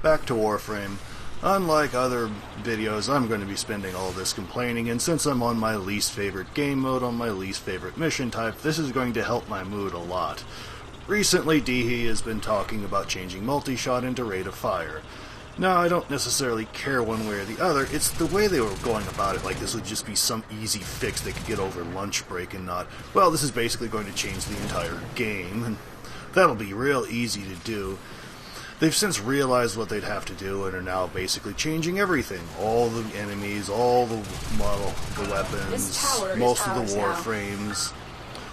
back to Warframe. Unlike other videos, I'm going to be spending all this complaining, and since I'm on my least favorite game mode, on my least favorite mission type, this is going to help my mood a lot. Recently, Dehe has been talking about changing multi-shot into rate of fire. Now, I don't necessarily care one way or the other, it's the way they were going about it, like this would just be some easy fix they could get over lunch break and not, well, this is basically going to change the entire game, and that'll be real easy to do. They've since realized what they'd have to do and are now basically changing everything. All the enemies, all the weapons, most of the warframes.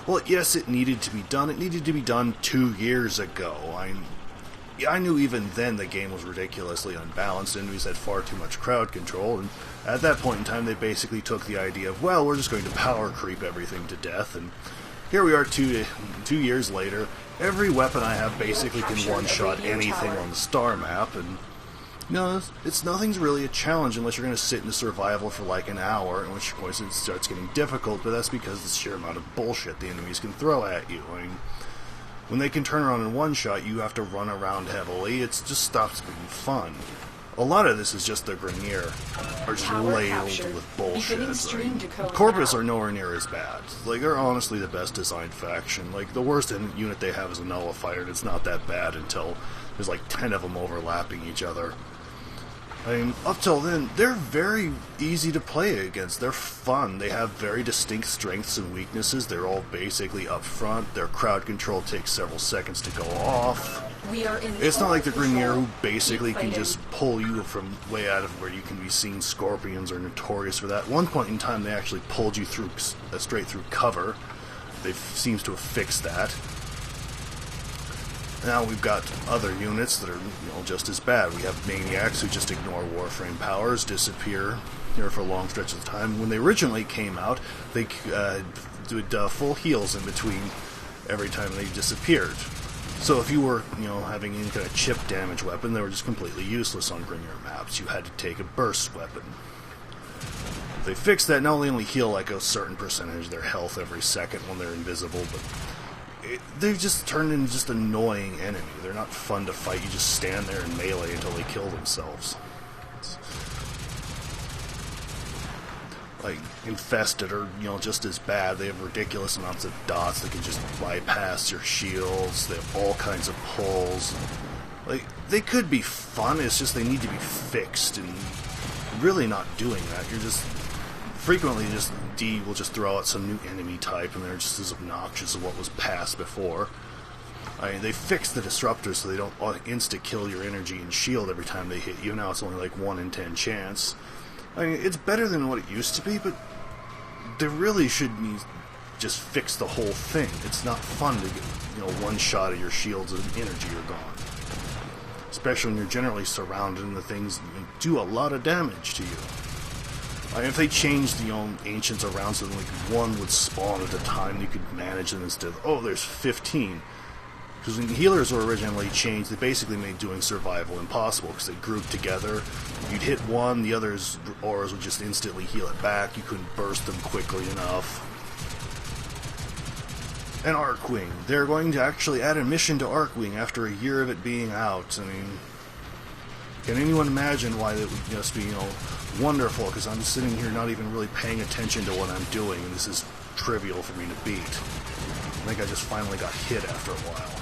Well, yes, it needed to be done. It needed to be done 2 years ago. I knew even then the game was ridiculously unbalanced. Enemies had far too much crowd control, and at that point in time they basically took the idea of, well, we're just going to power creep everything to death, and here we are 2 years later. Every weapon I have basically can one-shot anything on the star map, and nothing's really a challenge unless you're going to sit in survival for like an hour, in which point it starts getting difficult, but that's because of the sheer amount of bullshit the enemies can throw at you. I mean, when they can turn around in one shot, you have to run around heavily. It just stops being fun. A lot of this is just the Grenier are just ladled with bullshit. Corpus are nowhere near as bad. Like, they're honestly the best designed faction. Like, the worst unit they have is a nullifier, and it's not that bad until there's like 10 of them overlapping each other. I mean, up till then, they're very easy to play against. They're fun. They have very distinct strengths and weaknesses. They're all basically up front. Their crowd control takes several seconds to go off. It's not like the Grenier, who basically can just pull you from way out of where you can be seen. Scorpions are notorious for that. At one point in time, they actually pulled you through straight through cover. They seems to have fixed that. Now we've got other units that are just as bad. We have maniacs who just ignore Warframe powers, disappear here for long stretches of time. When they originally came out, they did full heals in between every time they disappeared. So if you were, having any kind of chip damage weapon, they were just completely useless on Grenier maps. You had to take a burst weapon. They fixed that. Now they only heal like a certain percentage of their health every second when they're invisible, but they've just turned into just annoying enemy. They're not fun to fight. You just stand there and melee until they kill themselves. Like, Infested are, just as bad. They have ridiculous amounts of dots that can just bypass your shields. They have all kinds of pulls. Like, they could be fun, it's just they need to be fixed, and really not doing that. You're just frequently D will just throw out some new enemy type, and they're just as obnoxious as what was past before. I mean, they fixed the disruptors so they don't insta-kill your energy and shield every time they hit you. Now it's only like 1 in 10 chance. I mean, it's better than what it used to be, but they really should just fix the whole thing. It's not fun to get, one shot of your shields and energy are gone. Especially when you're generally surrounded in the things that do a lot of damage to you. I mean, if they changed the ancients around so that like one would spawn at a time, you could manage them instead of, there's 15. Because when healers were originally changed, they basically made doing survival impossible, because they grouped together. You'd hit one, the other's auras would just instantly heal it back. You couldn't burst them quickly enough. And Arcwing. They're going to actually add a mission to Arcwing after a year of it being out. I mean, can anyone imagine why that would just be, wonderful? Because I'm sitting here not even really paying attention to what I'm doing, and this is trivial for me to beat. I think I just finally got hit after a while.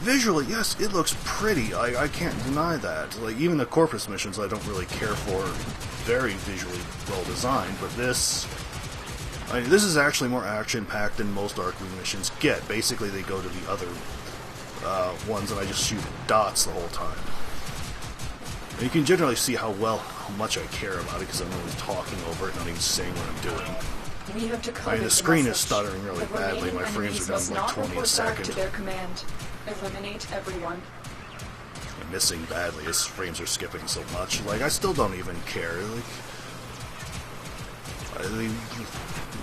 Visually, yes, it looks pretty. I can't deny that. Like, even the Corpus missions I don't really care for. Very visually well designed, but this is actually more action-packed than most Arcwing missions get. Basically, they go to the other ones, and I just shoot dots the whole time. And you can generally see how much I care about it, because I'm really talking over it, not even saying what I'm doing. The screen is stuttering really badly. My frames are down to like 20 a second. Eliminate everyone. I'm missing badly. His frames are skipping so much. Like, I still don't even care. Like,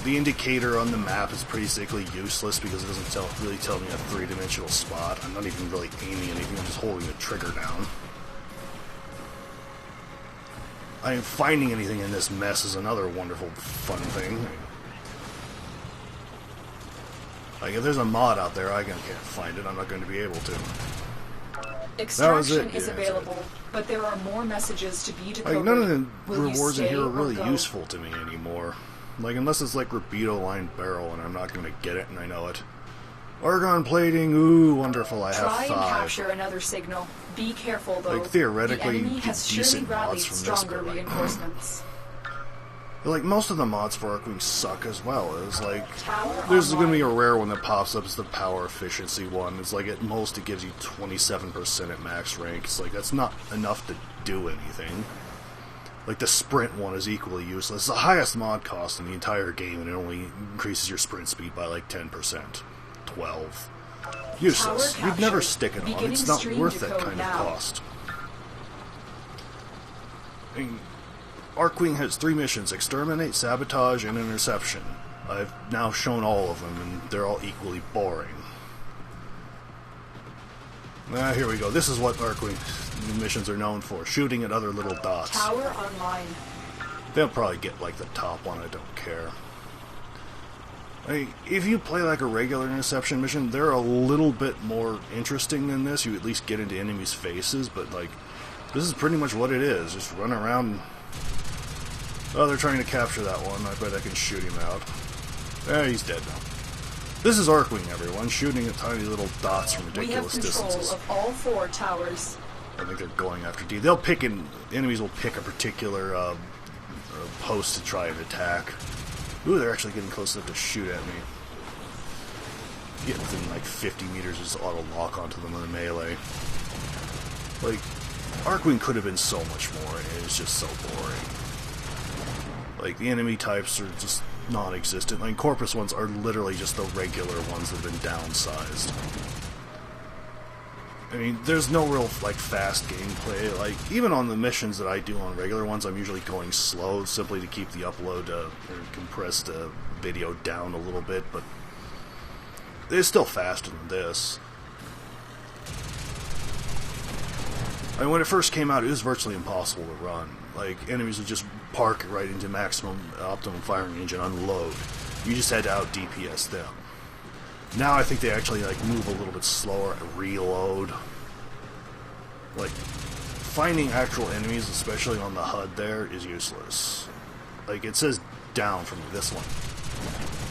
the indicator on the map is basically useless because it doesn't really tell me a three-dimensional spot. I'm not even really aiming anything. I'm just holding the trigger down. Finding anything in this mess is another wonderful, fun thing. Like, if there's a mod out there, I can't find it. I'm not going to be able to. Extraction is Yeah, available, but there are more messages to be decoded. Like, none of the Will you rewards in stay here are or really go? useful to me anymore. Like, unless it's like Rapido Lined Barrel and I'm not going to get it and I know it. Argon Plating, ooh, wonderful, I have Try 5. and capture another signal. Be careful, though. Like, theoretically, the enemy you has get decent surely rallied mods from this, stronger but, like, reinforcements. Like, most of the mods for Arcwing suck as well. It's like, Tower there's going to be a online. rare one that pops up. It's the power efficiency one. It's like, at most, it gives you 27% at max rank. It's like, that's not enough to do anything. Like, the sprint one is equally useless. It's the highest mod cost in the entire game, and it only increases your sprint speed by, like, 10%. 12. Useless. Tower You'd never captured. stick it on. Beginning It's not stream worth that decode kind now. of cost. I mean, Arcwing has 3 missions: Exterminate, Sabotage, and Interception. I've now shown all of them, and they're all equally boring. Here we go. This is what Arcwing missions are known for. Shooting at other little dots. Tower online. They'll probably get, like, the top one. I don't care. I mean, if you play, like, a regular interception mission, they're a little bit more interesting than this. You at least get into enemies' faces, but, like, this is pretty much what it is. Just run around and... Oh, they're trying to capture that one. I bet I can shoot him out. He's dead now. This is Arcwing, everyone, shooting at tiny little dots from We have ridiculous control distances. of all 4 towers. I think they're going after D. They'll pick enemies will pick a particular post to try and attack. Ooh, they're actually getting close enough to shoot at me. Get within like 50 meters, just auto lock onto them in the melee. Like, Arcwing could have been so much more, and it is just so boring. Like, the enemy types are just non-existent. Like, Corpus ones are literally just the regular ones that have been downsized. I mean, there's no real, like, fast gameplay. Like, even on the missions that I do on regular ones, I'm usually going slow, simply to keep the upload, or compressed video down a little bit, but it's still faster than this. I mean, when it first came out, it was virtually impossible to run. Like, enemies would just park right into optimum firing range and unload. You just had to out DPS them. Now I think they actually, like, move a little bit slower and reload. Like, finding actual enemies, especially on the HUD there, is useless. Like, it says down from this one.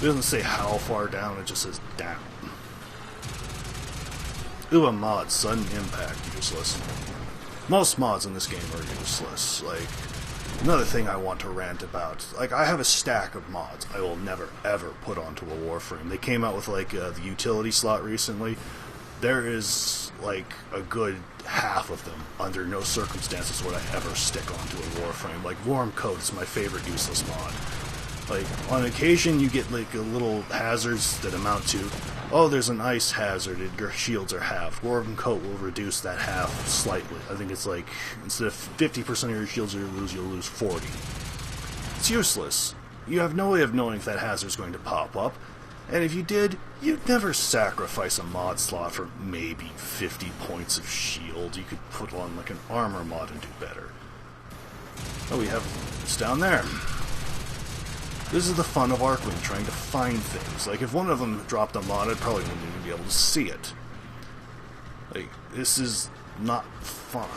It doesn't say how far down, it just says down. Ooh, a mod, sudden impact, useless. Most mods in this game are useless. Like, another thing I want to rant about. Like, I have a stack of mods I will never, ever put onto a Warframe. They came out with, like, the utility slot recently. There is, like, a good half of them, under no circumstances would I ever stick onto a Warframe. Like, Warm Coat is my favorite useless mod. Like, on occasion you get, like, little hazards that amount to, oh, there's an ice hazard and your shields are halved. Warm Coat will reduce that half slightly. I think it's like, instead of 50% of your shields you'll lose 40. It's useless. You have no way of knowing if that hazard's going to pop up. And if you did, you'd never sacrifice a mod slot for maybe 50 points of shield. You could put on, like, an armor mod and do better. Oh, we have... it's down there. This is the fun of Arcwing, trying to find things. Like, if one of them dropped a mod, I'd probably wouldn't even be able to see it. Like, this is not fun.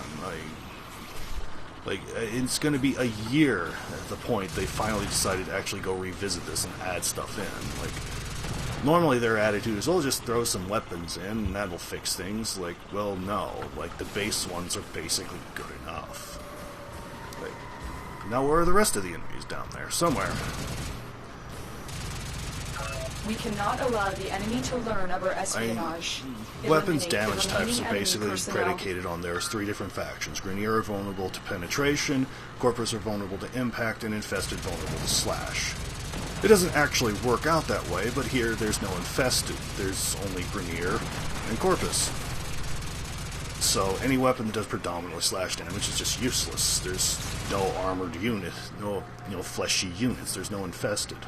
Like, it's going to be a year at the point they finally decided to actually go revisit this and add stuff in. Like, normally their attitude is, oh, just throw some weapons in and that'll fix things. Like, well, no. Like, the base ones are basically good enough. Like, now where are the rest of the enemies down there? Somewhere. We cannot allow the enemy to learn of our espionage. Weapons Eliminate damage the types remaining are enemy basically personnel. predicated on there's 3 different factions. Grenier are vulnerable to penetration, Corpus are vulnerable to impact, and Infested vulnerable to slash. It doesn't actually work out that way, but here there's no Infested. There's only Grenier and Corpus. So any weapon that does predominantly slash damage is just useless. There's no armored unit, no fleshy units, there's no Infested.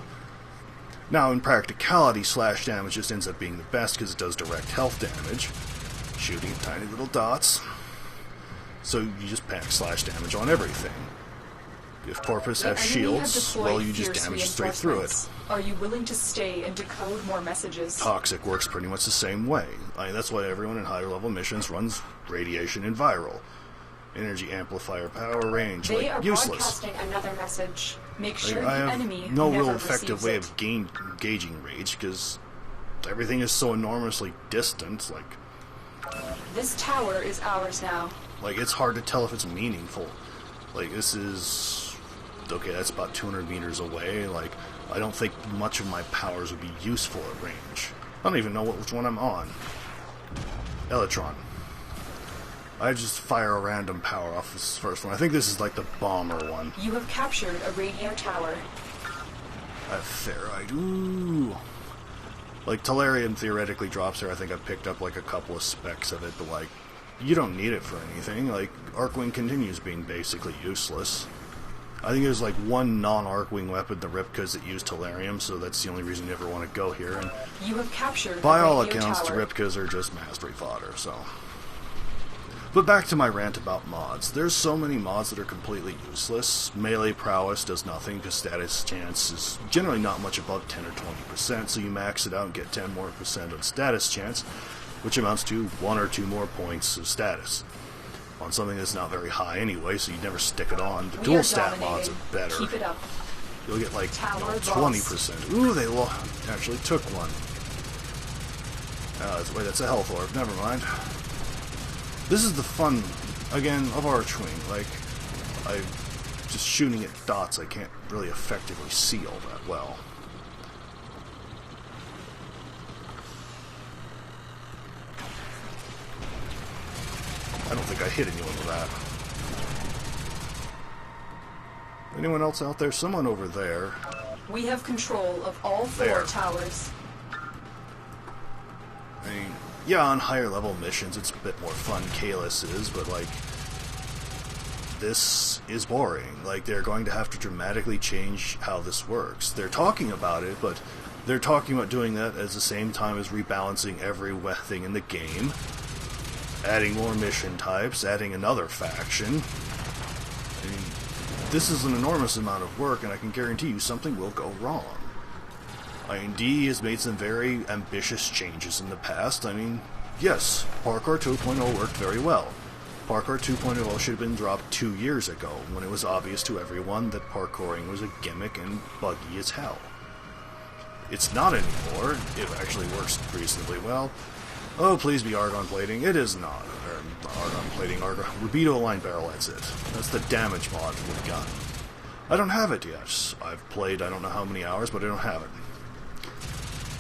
Now, in practicality, slash damage just ends up being the best because it does direct health damage, shooting at tiny little dots. So you just pack slash damage on everything. If Corpus The has enemy shields, have deployed well, you just fierce damage straight through it. reinforcements. Are you willing to stay and decode more messages? Toxic works pretty much the same way. That's why everyone in higher level missions runs radiation and viral. Energy amplifier, power range, They are useless. broadcasting another message. Make sure I the have enemy no never real effective receives way it. of gauging rage, because everything is so enormously distant, This tower is ours now. it's hard to tell if it's meaningful. This is... okay, that's about 200 meters away. I don't think much of my powers would be useful at range. I don't even know which one I'm on. Electron. I just fire a random power off this first one. I think this is the bomber one. You have captured a radio tower. A ferrite. Ooh. Tellurium theoretically drops there. I think I picked up a couple of specs of it, but you don't need it for anything. Arcwing continues being basically useless. I think there's one non-Arcwing weapon, the Ripkas, that use Tellurium, so that's the only reason you ever want to go here. And You have captured by a all radio accounts, tower. the Ripkas are just mastery fodder, so... But back to my rant about mods. There's so many mods that are completely useless. Melee prowess does nothing because status chance is generally not much above 10 or 20%, so you max it out and get 10% more on status chance, which amounts to 1 or 2 more points of status. On something that's not very high anyway, so you never stick it on. The We dual are stat mods dominating. are better. Keep it up. You'll get Tower lost. 20%. Ooh, they actually took one. Wait, that's a health orb. Never mind. This is the fun, again, of Archwing. I'm just shooting at dots I can't really effectively see all that well. I don't think I hit anyone with that. Anyone else out there? Someone over there. We have control of all 4 There. towers. I mean, yeah, on higher level missions it's a bit more fun, Kalis is, but this is boring. They're going to have to dramatically change how this works. They're talking about it, but they're talking about doing that at the same time as rebalancing every thing in the game, adding more mission types, adding another faction. I mean, this is an enormous amount of work, and I can guarantee you something will go wrong. D has made some very ambitious changes in the past. Yes, Parkour 2.0 worked very well. Parkour 2.0 should have been dropped 2 years ago, when it was obvious to everyone that parkouring was a gimmick and buggy as hell. It's not anymore. It actually works reasonably well. Oh, please be Argon Plating. It is not. Argon Plating, Rubido Aligned Barrel, that's it. That's the damage mod for the gun. I don't have it yet. I've played I don't know how many hours, but I don't have it.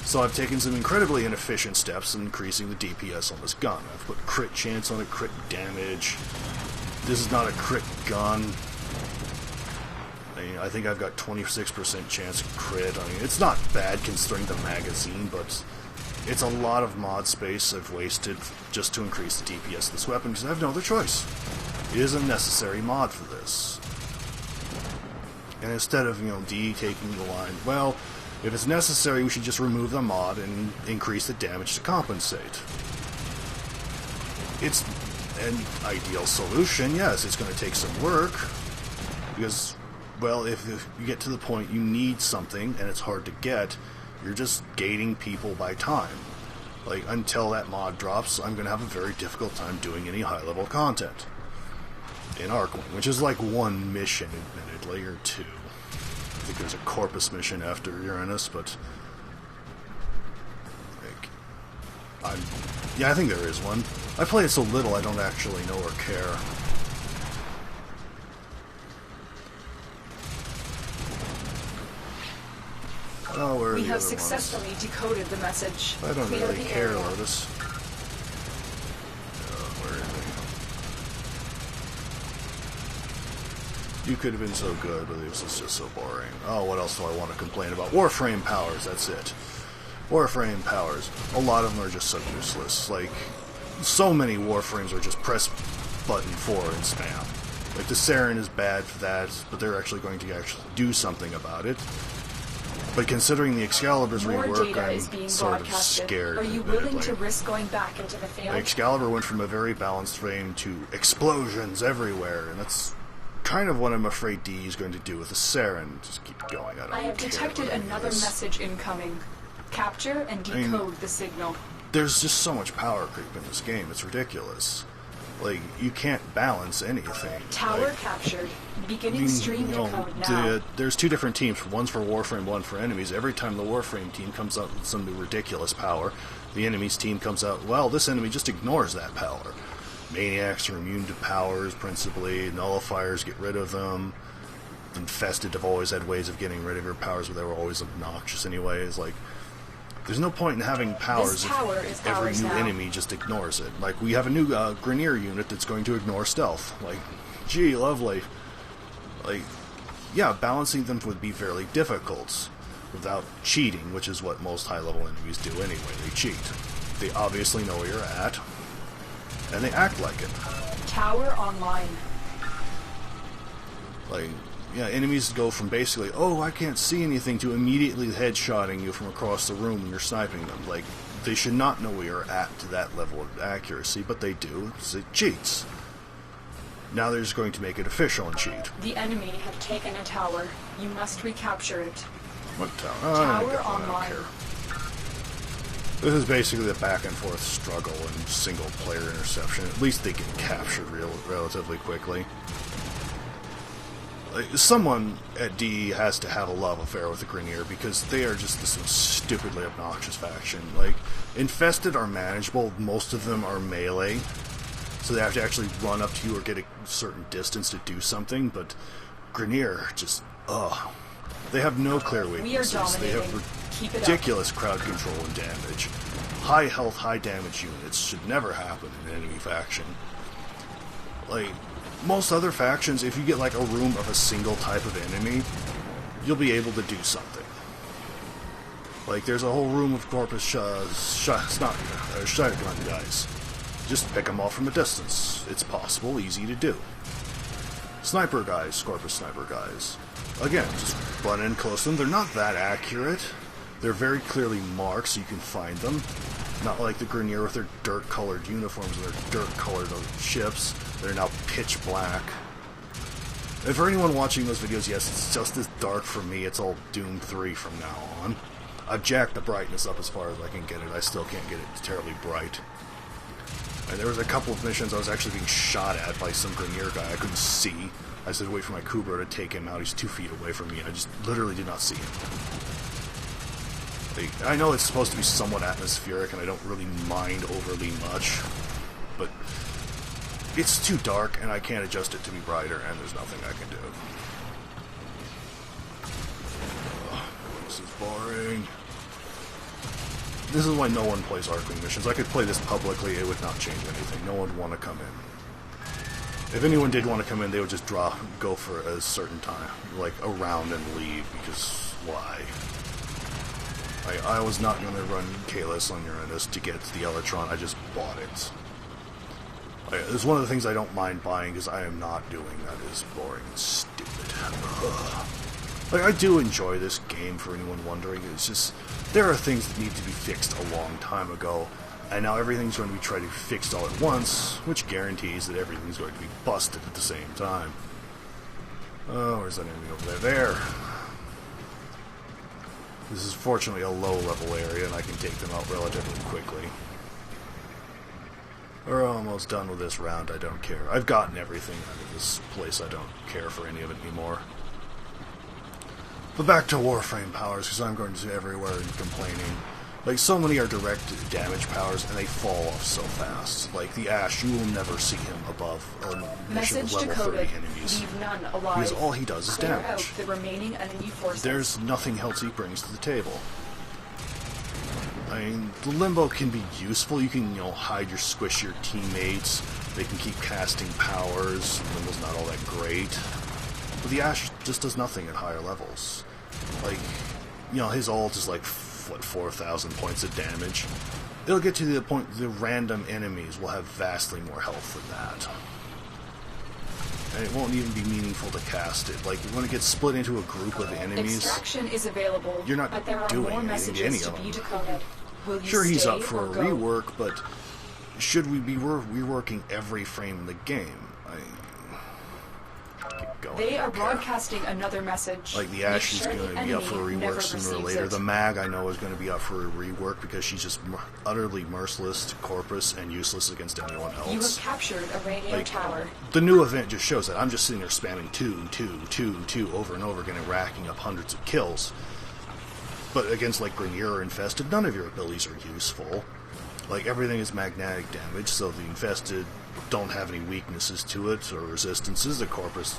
So I've taken some incredibly inefficient steps in increasing the DPS on this gun. I've put crit chance on it, crit damage. This is not a crit gun. I think I've got 26% chance of crit. It's not bad considering the magazine, but it's a lot of mod space I've wasted just to increase the DPS of this weapon because I have no other choice. It is a necessary mod for this. And instead of, D taking the line, well, if it's necessary, we should just remove the mod and increase the damage to compensate. It's an ideal solution, yes, it's going to take some work, because, well, if you get to the point you need something and it's hard to get, you're just gating people by time. Until that mod drops, I'm going to have a very difficult time doing any high-level content in Arcwing, which is one mission, admittedly, or 2. I think there's a Corpus mission after Uranus, but yeah, I think there is one. I play it so little I don't actually know or care. Oh, where are We the have other successfully ones? decoded the message. I don't Clear really the care, area. Lotus. Where is he? You could have been so good, but this is just so boring. Oh, what else do I want to complain about? Warframe powers, that's it. Warframe powers. A lot of them are just so useless. So many Warframes are just press button 4 and spam. The Saren is bad for that, but they're actually going to do something about it. But considering the Excalibur's More rework, data I'm is being sort of broadcasted. scared. Are you willing admittedly. to risk going back into the field? Excalibur went from a very balanced frame to explosions everywhere, and that's kind of what I'm afraid D is going to do with the Saren. Just keep going. I have detected another message incoming. Capture and decode the signal. There's just so much power creep in this game. It's ridiculous. Like, you can't balance anything. Tower like, captured. Beginning stream decode now. There's two different teams. One's for Warframe, one for enemies. Every time the Warframe team comes out with some new ridiculous power, the enemies team comes out, well, this enemy just ignores that power. Maniacs are immune to powers, principally. Nullifiers, get rid of them. Infested have always had ways of getting rid of your powers, but they were always obnoxious anyways. Like, there's no point in having powers if every new enemy just ignores it. Like, we have a new Grineer unit that's going to ignore stealth. Like, gee, lovely. Like, yeah, balancing them would be fairly difficult without cheating, which is what most high-level enemies do anyway. They cheat. They obviously know where you're at, and they act like it. Tower online. Like, yeah, enemies go from basically, oh, I can't see anything, to immediately headshotting you from across the room when you're sniping them. Like, they should not know where you're at to that level of accuracy, but they do. So it cheats. Now they're just going to make it official and cheat. The enemy have taken a tower. You must recapture it. What tower? Tower online. This is basically the back and forth struggle and single player interception. At least they get captured relatively quickly. Like, someone at DE has to have a love affair with the Grineer because they are just this stupidly obnoxious faction. Like, Infested are manageable, most of them are melee, so they have to actually run up to you or get a certain distance to do something, but Grineer just, ugh. They have no clear weaknesses. They have ridiculous crowd control and damage. High health, high damage units should never happen in an enemy faction. Like, most other factions, if you get like a room of a single type of enemy, you'll be able to do something. Like, there's a whole room of Corpus shotgun guys. Just pick them off from a distance. It's possible, easy to do. Sniper guys, Corpus sniper guys. Again, just run in close to them. They're not that accurate. They're very clearly marked so you can find them. Not like the Grineer with their dirt-colored uniforms and their dirt-colored ships. They're now pitch black. And for anyone watching those videos, yes, it's just as dark for me. It's all Doom 3 from now on. I've jacked the brightness up as far as I can get it. I still can't get it terribly bright. And there was a couple of missions I was actually being shot at by some Grineer guy I couldn't see. I said wait for my Kubro to take him out. He's 2 feet away from me, and I just literally did not see him. Like, I know it's supposed to be somewhat atmospheric, and I don't really mind overly much, but it's too dark, and I can't adjust it to be brighter, and there's nothing I can do. This is boring. This is why no one plays Arcane missions. I could play this publicly, it would not change anything. No one would want to come in. If anyone did want to come in, they would just go for a certain time, like a round and leave, because why? I was not going to run Kalis on Uranus to get the Electron, I just bought it. It's one of the things I don't mind buying, because I am not doing that. Is boring and stupid. Ugh. Like, I do enjoy this game, for anyone wondering. It's just, there are things that need to be fixed a long time ago, and now everything's going to be tried to be fixed all at once, which guarantees that everything's going to be busted at the same time. Oh, where's that enemy over there? There! This is fortunately a low-level area, and I can take them out relatively quickly. We're almost done with this round, I don't care. I've gotten everything out of this place, I don't care for any of it anymore. But back to Warframe powers, because I'm going to everywhere and complaining. Like, so many are direct damage powers, and they fall off so fast. Like, the Ash, you will never see him above a mission of level 30 enemies. Leave none alive. Because all he does is Clear damage. out the remaining enemy forces. There's nothing else he brings to the table. I mean, the Limbo can be useful. You can, hide squish your teammates. They can keep casting powers. Limbo's not all that great. But the Ash just does nothing at higher levels. Like, his ult is like, 4,000 points of damage. It'll get to the point the random enemies will have vastly more health than that. And it won't even be meaningful to cast it. Like, when it gets split into a group of enemies, extraction is available, you're not but there are doing more anything to any messages of to them. be decoded. Will you Sure, he's stay up for a or go? rework, but should we be reworking every frame in the game? going. They are broadcasting another message. Like the Ash is going to be up for a rework sooner or later. The Mag I know is going to be up for a rework because she's just utterly merciless to Corpus and useless against anyone else. You have captured a radio tower. The new event just shows that. I'm just sitting there spamming 2 over and over again and racking up hundreds of kills. But against like Grenier or Infested, none of your abilities are useful. Like everything is magnetic damage, so the Infested don't have any weaknesses to it or resistances. The Corpus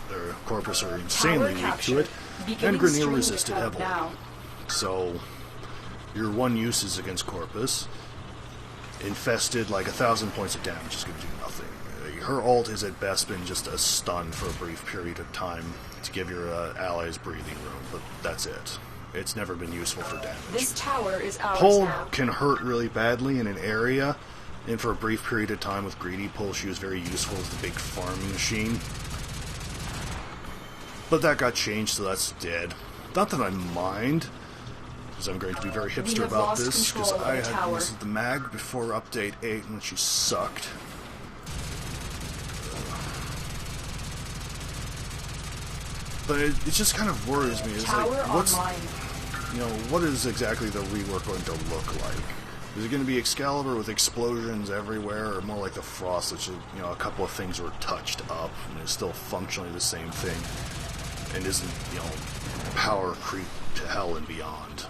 are insanely weak to it, and Grenier resist it heavily. Now. So your one use is against Corpus. Infested, like 1,000 points of damage is going to do nothing. Her ult has at best been just a stun for a brief period of time to give your allies breathing room, but that's it. It's never been useful for damage. This tower is ours Pull now. can hurt really badly in an area, and for a brief period of time with Greedy Pull, she was very useful as the big farming machine. But that got changed, so that's dead. Not that I mind, because I'm going to be very hipster about this, because I had used the Mag before Update 8, and she sucked. But it just kind of worries me. It's like, what is exactly the rework going to look like? Is it going to be Excalibur with explosions everywhere, or more like the Frost, which is, a couple of things were touched up and is still functionally the same thing, and isn't, power creep to hell and beyond?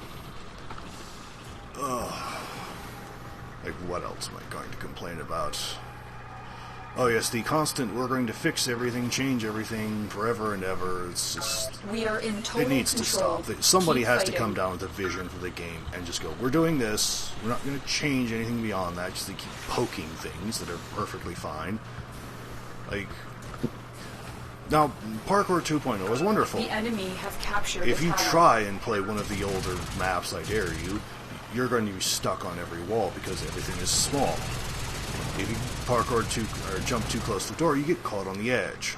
Like, what else am I going to complain about? Oh yes, the constant, we're going to fix everything, change everything, forever and ever. It's just... We are in total It needs control. to stop. Somebody has to come down with a vision for the game and just go, we're doing this, we're not going to change anything beyond that, just to keep poking things that are perfectly fine. Like... Now, Parkour 2.0 is wonderful. The enemy have captured If the you tower. try and play one of the older maps, I dare you, you're going to be stuck on every wall because everything is small. If you parkour or jump too close to the door, you get caught on the edge.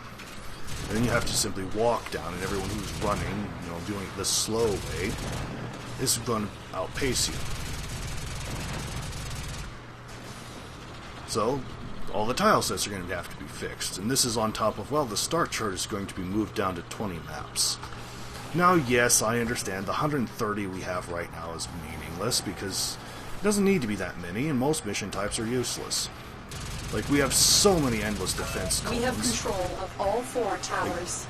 And then you have to simply walk down, and everyone who's running, doing it the slow way, is going to outpace you. So, all the tile sets are going to have to be fixed. And this is on top of, the start chart is going to be moved down to 20 maps. Now, yes, I understand the 130 we have right now is meaningless, because it doesn't need to be that many, and most mission types are useless. Like, we have so many endless defense cones. We have control of all 4 towers.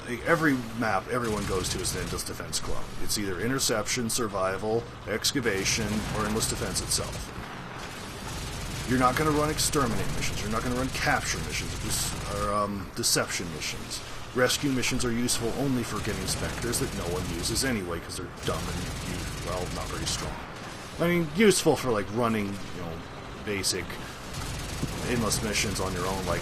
Like, every map everyone goes to is an endless defense clone. It's either interception, survival, excavation, or endless defense itself. You're not going to run exterminate missions. You're not going to run capture missions or deception missions. Rescue missions are useful only for getting specters that no one uses anyway because they're dumb and, not very strong. I mean, useful for, like, running, basic endless missions on your own, like,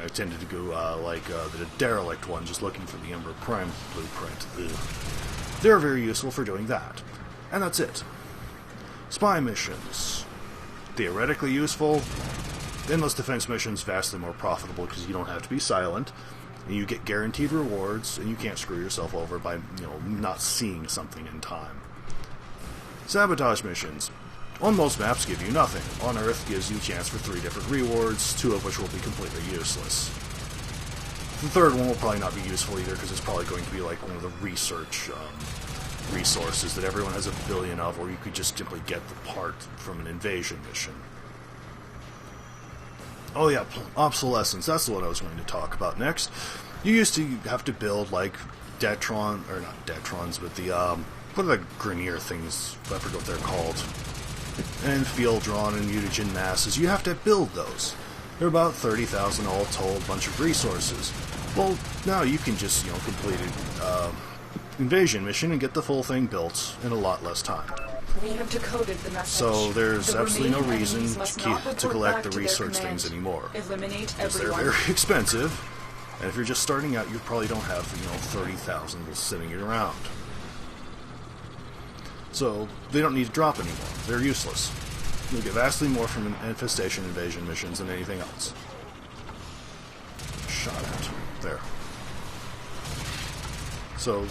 I tended to go, the Derelict one, just looking for the Ember Prime blueprint. Ugh. They're very useful for doing that. And that's it. Spy missions. Theoretically useful. Endless defense missions vastly more profitable because you don't have to be silent, and you get guaranteed rewards, and you can't screw yourself over by, not seeing something in time. Sabotage missions. On most maps give you nothing. On Earth gives you a chance for 3 different rewards, 2 of which will be completely useless. The third one will probably not be useful either because it's probably going to be like one of the research resources that everyone has a billion of, or you could just simply get the part from an invasion mission. Oh yeah, obsolescence. That's what I was going to talk about next. You used to have to build like Detron, or not Detrons, but the what are the Grenier things? I forget what they're called. And Field Drawn and Mutagen masses. You have to build those. They're about 30,000 all told, bunch of resources. Well, now you can just complete an invasion mission and get the full thing built in a lot less time. We have decoded the message. So there's absolutely no reason to collect the to research things anymore. Eliminate Because they're everyone. very expensive, and if you're just starting out, you probably don't have 30,000 sitting around. So they don't need to drop anymore. They're useless. You'll get vastly more from infestation invasion missions than anything else. Shot at. There. So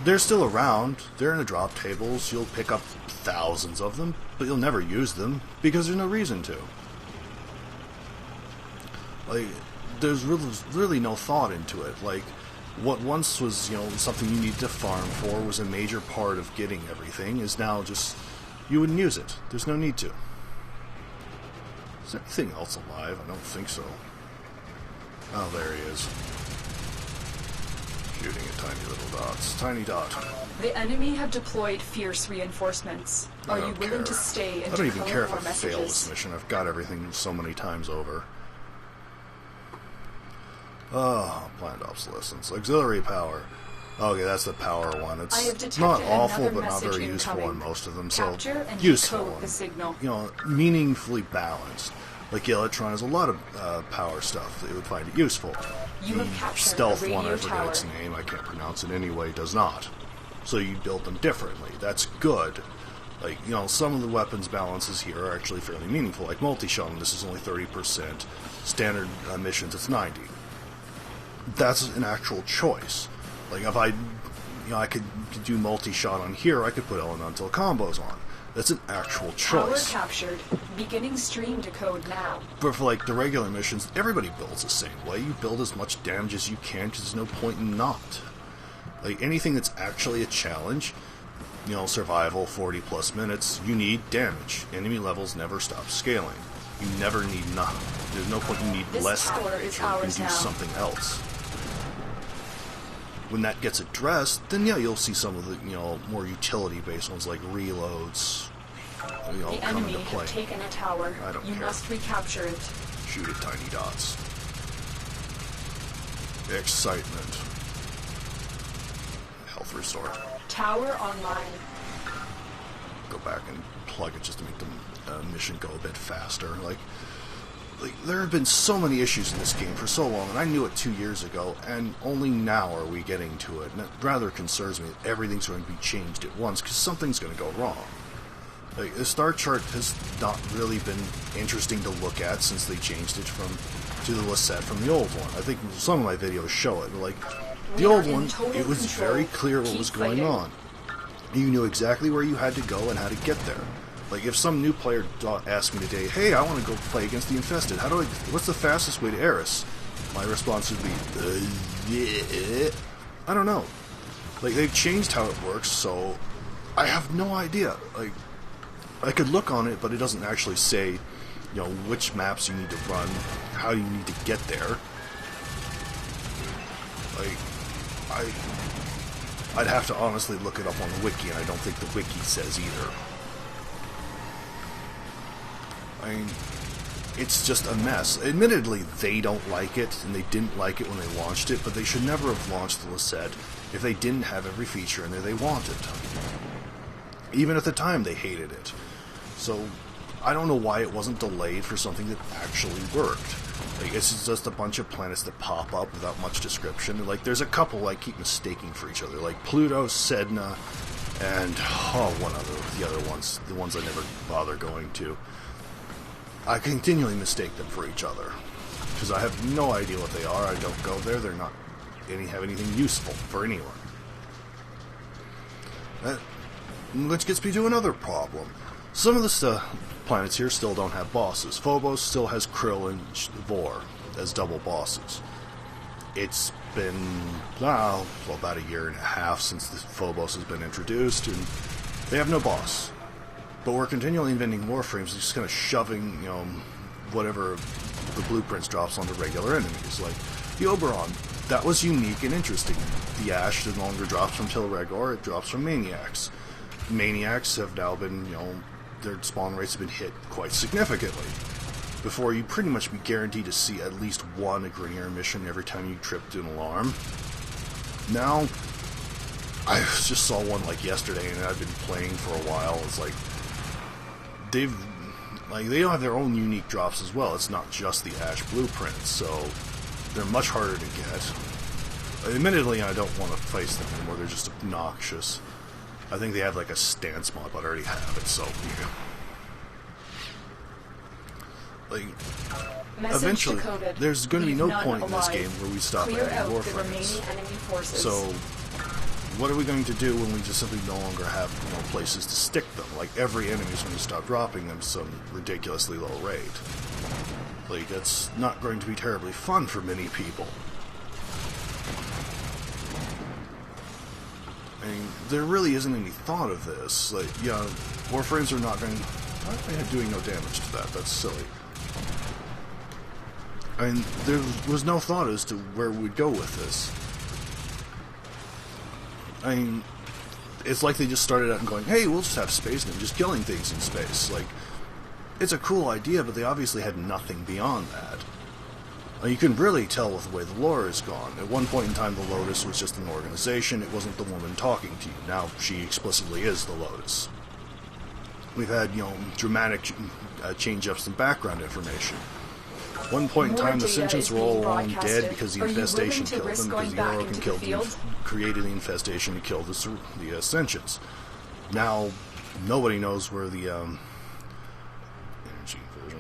they're still around. They're in the drop tables. You'll pick up thousands of them, but you'll never use them because there's no reason to. Like, there's really no thought into it. Like, what once was, you know, something you needed to farm for, was a major part of getting everything, is now just, you wouldn't use it. There's no need to. Is there anything else alive? I don't think so. Oh, there he is. Shooting at tiny little dots. Tiny dot. The enemy have deployed fierce reinforcements. Are you willing to stay and I don't even care if I messages? fail this mission. I've got everything so many times over. Oh, planned obsolescence. Auxiliary power. Okay, that's the power one. It's not awful, but not very useful on most of them. So, useful. You know, meaningfully balanced. Like Electron has a lot of power stuff that would find it useful. The stealth one, I forget its name, I can't pronounce it anyway, does not. So you build them differently. That's good. Like, you know, some of the weapons balances here are actually fairly meaningful. Like multi-shot, this is only 30%. Standard missions, it's 90. That's an actual choice. Like, if I could do multi-shot on here, I could put elemental combos on. That's an actual choice. Tower captured. Beginning stream decode now. But for, like, the regular missions, everybody builds the same way. You build as much damage as you can, because there's no point in not. Like, anything that's actually a challenge, you know, survival, 40-plus minutes, you need damage. Enemy levels never stop scaling. You never need nothing. There's no point you need less damage, or you can do something else. When that gets addressed, then yeah, you'll see some of the, you know, more utility-based ones like reloads, you know, come into play. Have taken a tower. I don't care. You must recapture it. Shoot at tiny dots. Excitement. Health restore. Tower online. Go back and plug it just to make the mission go a bit faster. Like, there have been so many issues in this game for so long, and I knew it 2 years ago, and only now are we getting to it. And it rather concerns me that everything's going to be changed at once, because something's going to go wrong. Like, the star chart has not really been interesting to look at since they changed it to the Lisette from the old one. I think some of my videos show it. Like, the old one, it was very clear what was going on. You knew exactly where you had to go and how to get there. Like, if some new player asked me today, hey, I want to go play against the Infested, what's the fastest way to Eris? My response would be, I don't know. Like, they've changed how it works, so I have no idea. Like, I could look on it, but it doesn't actually say, you know, which maps you need to run, how you need to get there. Like, I'd have to honestly look it up on the wiki, and I don't think the wiki says either. I mean, it's just a mess. Admittedly, they don't like it, and they didn't like it when they launched it, but they should never have launched the Lisette if they didn't have every feature in there they wanted. Even at the time, they hated it. So, I don't know why it wasn't delayed for something that actually worked. Like, it's just a bunch of planets that pop up without much description. Like, there's a couple I keep mistaking for each other, like Pluto, Sedna, and, one other, the other ones, the ones I never bother going to. I continually mistake them for each other, because I have no idea what they are. I don't go there. They're not have anything useful for anyone. Which gets me to another problem. Some of the planets here still don't have bosses. Phobos still has Krill and Vor as double bosses. It's been about a year and a half since the Phobos has been introduced, and they have no boss. But we're continually inventing Warframes, just kind of shoving, you know, whatever the blueprints drops onto regular enemies. Like, the Oberon, that was unique and interesting. The Ash no longer drops from Tilregor, it drops from Maniacs. Maniacs have now been, you know, their spawn rates have been hit quite significantly. Before, you'd pretty much be guaranteed to see at least one Grineer mission every time you tripped an alarm. Now, I just saw one like yesterday, and I've been playing for a while. It's like, they don't have their own unique drops as well. It's not just the Ash blueprints, so they're much harder to get. Admittedly, I don't want to face them anymore. They're just obnoxious. I think they have like a stance mod, but I already have it, so yeah. Like, eventually, there's going to be no point in this game where we stop adding Warframes. So, what are we going to do when we just simply no longer have, you know, places to stick them? Like, every enemy is going to stop dropping them some ridiculously low rate. Like, it's not going to be terribly fun for many people. I mean, there really isn't any thought of this. Like, yeah, Warframes are not going to... I'm doing no damage to that. That's silly. I mean, there was no thought as to where we'd go with this. I mean, it's like they just started out and going, hey, we'll just have space and just killing things in space. Like, it's a cool idea, but they obviously had nothing beyond that. You can really tell with the way the lore is gone. At one point in time, the Lotus was just an organization. It wasn't the woman talking to you. Now, she explicitly is the Lotus. We've had, dramatic change-ups in background information. At one point in time, the Sentients were all along dead because the infestation killed them, because the Orokin created the infestation to kill the Sentients. Now, nobody knows where the energy version...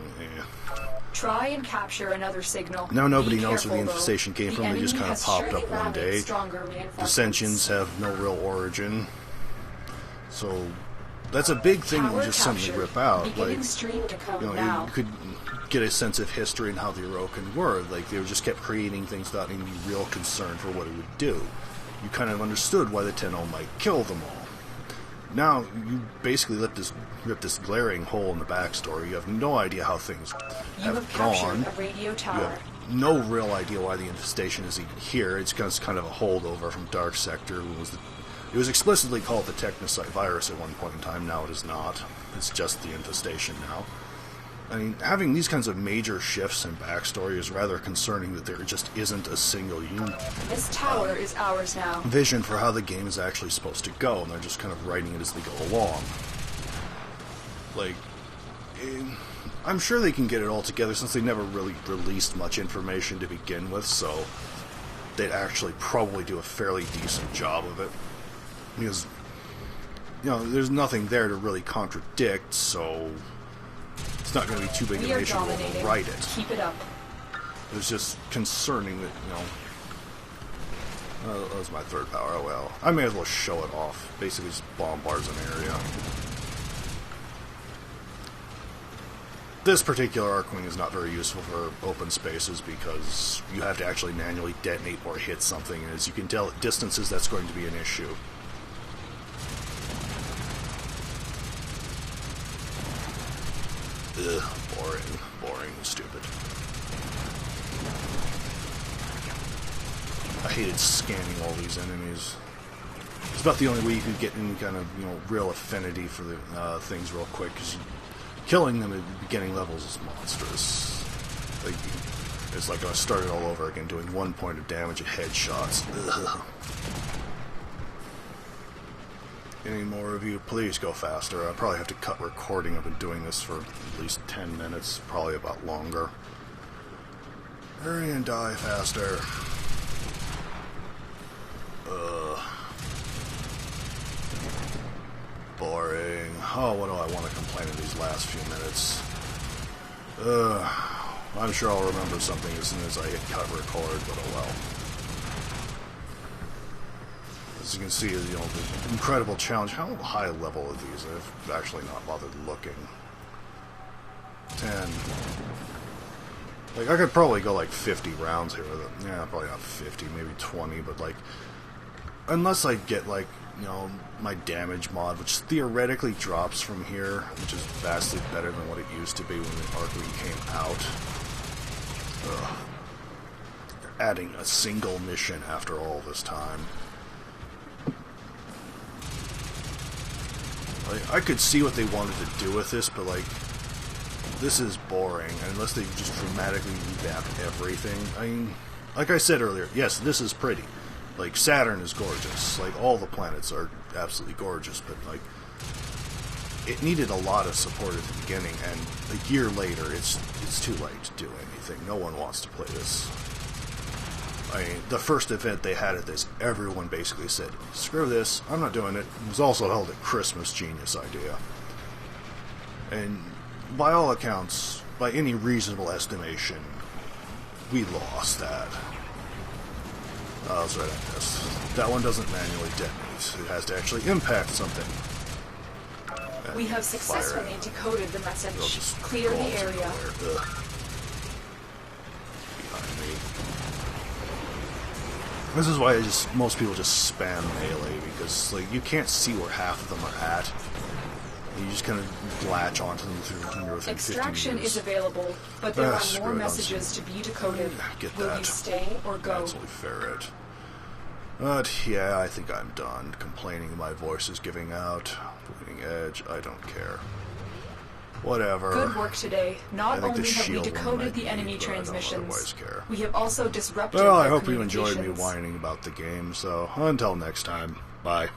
Try and capture another signal. Now nobody knows where the infestation came from. They just kind of popped up one day. The Sentients have no real origin. So that's a big thing to just suddenly rip out. Like, you could get a sense of history and how the Orokin were. Like, they just kept creating things without any real concern for what it would do. You kind of understood why the Tenno might kill them all. Now, you basically rip this glaring hole in the backstory. You have no idea how things have gone. A radio tower. You have no real idea why the infestation is even here. It's kind of a holdover from Dark Sector. It was explicitly called the Technocyte virus at one point in time. Now it is not. It's just the infestation now. I mean, having these kinds of major shifts in backstory is rather concerning that there just isn't a single This tower is ours now. Vision for how the game is actually supposed to go, and they're just kind of writing it as they go along. Like, I'm sure they can get it all together since they never really released much information to begin with, so they'd actually probably do a fairly decent job of it. Because, there's nothing there to really contradict, so it's not going to be too big an issue to overwrite it. Keep it up. It was just concerning that, that was my third power. Oh well. I may as well show it off. Basically just bombards an area. This particular Archwing is not very useful for open spaces because you have to actually manually detonate or hit something, and as you can tell at distances that's going to be an issue. Ugh, boring, stupid. I hated scanning all these enemies. It's about the only way you could get any kind of, real affinity for the things real quick, because killing them at the beginning levels is monstrous. Like, it's like I started all over again doing 1 point of damage at headshots. Ugh. Any more of you, please go faster. I probably have to cut recording. I've been doing this for at least 10 minutes, probably about longer. Hurry and die faster. Boring. Oh, what do I want to complain in these last few minutes? I'm sure I'll remember something as soon as I hit cut record, but oh well. As you can see, the incredible challenge. How high level are these? I've actually not bothered looking. 10. Like, I could probably go like 50 rounds here with it. Yeah, probably not 50, maybe 20, but like, unless I get like, my damage mod, which theoretically drops from here, which is vastly better than what it used to be when the Archwing came out. Ugh. Adding a single mission after all this time. I could see what they wanted to do with this, but like, this is boring, unless they just dramatically revamp everything. I mean, like I said earlier, yes, this is pretty. Like, Saturn is gorgeous. Like, all the planets are absolutely gorgeous, but like, it needed a lot of support at the beginning, and a year later, it's too late to do anything. No one wants to play this. I mean, the first event they had at this, everyone basically said, screw this, I'm not doing it. It was also held at Christmas, genius idea. And by all accounts, by any reasonable estimation, we lost that. Oh, that's right, I missed. That one doesn't manually detonate. It has to actually impact something. And we have successfully decoded the message. Clear the area. This is why most people just spam melee, because like you can't see where half of them are at. You just kind of latch onto them through within 15 Extraction meters. is available, but there are Screw more it, messages to be decoded. Get Will that. you stay or go? That's only ferret. But yeah, I think I'm done complaining my voice is giving out. Bleeding edge, I don't care. Whatever. Good work today. Not I think the only have we shield one decoded might the be, enemy but I don't transmissions, otherwise care. we have also disrupted Well, I their hope you enjoyed me communications. whining about the game, so until next time, bye.